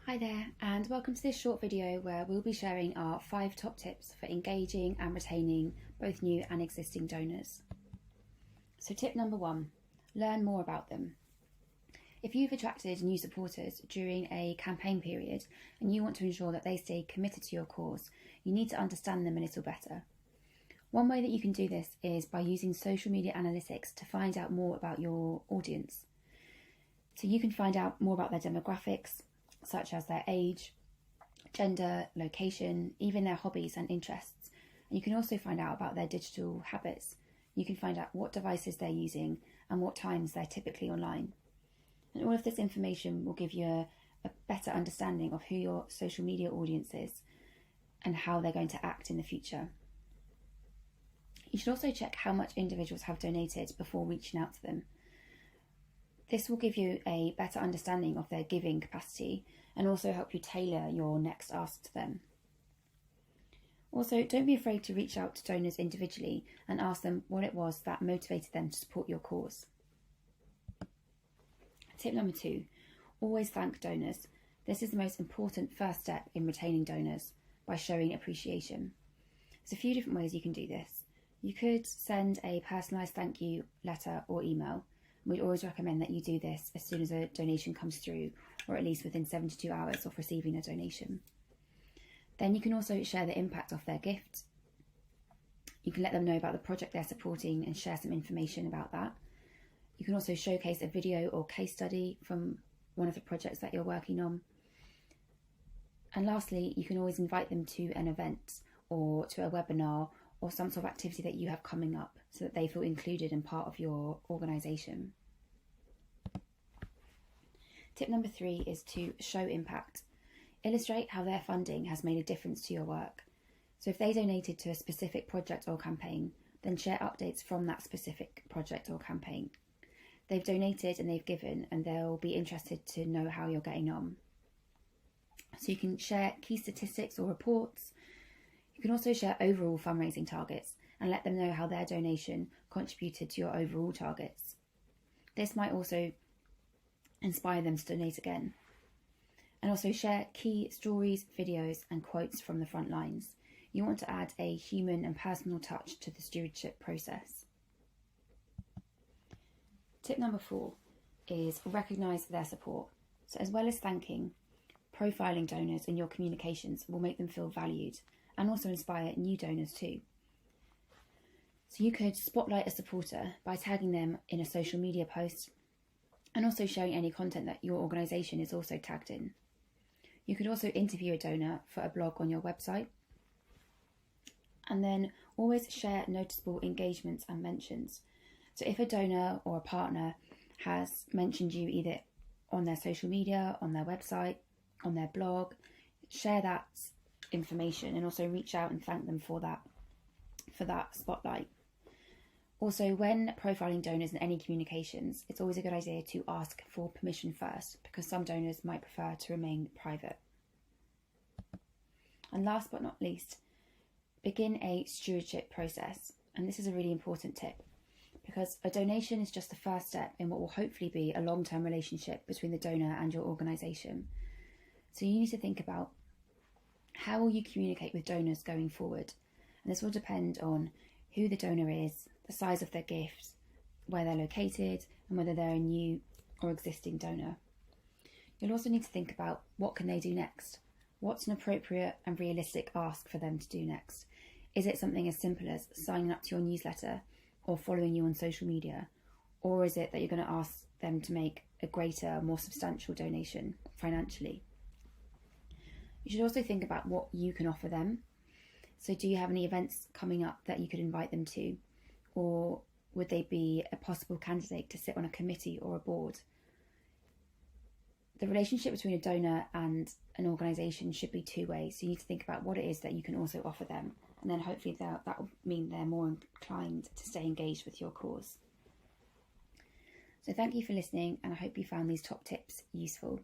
Hi there, and welcome to this short video where we'll be sharing our 5 top tips for engaging and retaining both new and existing donors. So tip number 1, learn more about them. If you've attracted new supporters during a campaign period and you want to ensure that they stay committed to your cause, you need to understand them a little better. One way that you can do this is by using social media analytics to find out more about your audience. So you can find out more about their demographics, such as their age, gender, location, even their hobbies and interests. And you can also find out about their digital habits. You can find out what devices they're using and what times they're typically online. And all of this information will give you a better understanding of who your social media audience is and how they're going to act in the future. You should also check how much individuals have donated before reaching out to them. This will give you a better understanding of their giving capacity and also help you tailor your next ask to them. Also, don't be afraid to reach out to donors individually and ask them what it was that motivated them to support your cause. Tip number 2, always thank donors. This is the most important first step in retaining donors by showing appreciation. There's a few different ways you can do this. You could send a personalised thank you letter or email. We'd always recommend that you do this as soon as a donation comes through, or at least within 72 hours of receiving a donation. Then you can also share the impact of their gift. You can let them know about the project they're supporting and share some information about that. You can also showcase a video or case study from one of the projects that you're working on. And lastly, you can always invite them to an event or to a webinar or some sort of activity that you have coming up so that they feel included and part of your organisation. Tip number 3 is to show impact. Illustrate how their funding has made a difference to your work. So if they donated to a specific project or campaign, then share updates from that specific project or campaign. They've donated and they've given, and they'll be interested to know how you're getting on. So you can share key statistics or reports. You can also share overall fundraising targets and let them know how their donation contributed to your overall targets. This might also inspire them to donate again. And also share key stories, videos and quotes from the front lines. You want to add a human and personal touch to the stewardship process. Tip number 4 is recognise their support. So as well as thanking, profiling donors in your communications will make them feel valued and also inspire new donors too. So you could spotlight a supporter by tagging them in a social media post and also sharing any content that your organisation is also tagged in. You could also interview a donor for a blog on your website. And then always share noticeable engagements and mentions. So if a donor or a partner has mentioned you either on their social media, on their website, on their blog, share that information and also reach out and thank them for that spotlight. Also, when profiling donors in any communications, it's always a good idea to ask for permission first, because some donors might prefer to remain private. And last but not least, begin a stewardship process. And this is a really important tip, because a donation is just the first step in what will hopefully be a long-term relationship between the donor and your organisation. So you need to think about how will you communicate with donors going forward. And this will depend on who the donor is, the size of their gift, where they're located, and whether they're a new or existing donor. You'll also need to think about what can they do next. What's an appropriate and realistic ask for them to do next? Is it something as simple as signing up to your newsletter or following you on social media? Or is it that you're going to ask them to make a greater, more substantial donation financially? You should also think about what you can offer them. So do you have any events coming up that you could invite them to? Or would they be a possible candidate to sit on a committee or a board? The relationship between a donor and an organisation should be two-way. So you need to think about what it is that you can also offer them. And then hopefully that will mean they're more inclined to stay engaged with your cause. So thank you for listening, and I hope you found these top tips useful.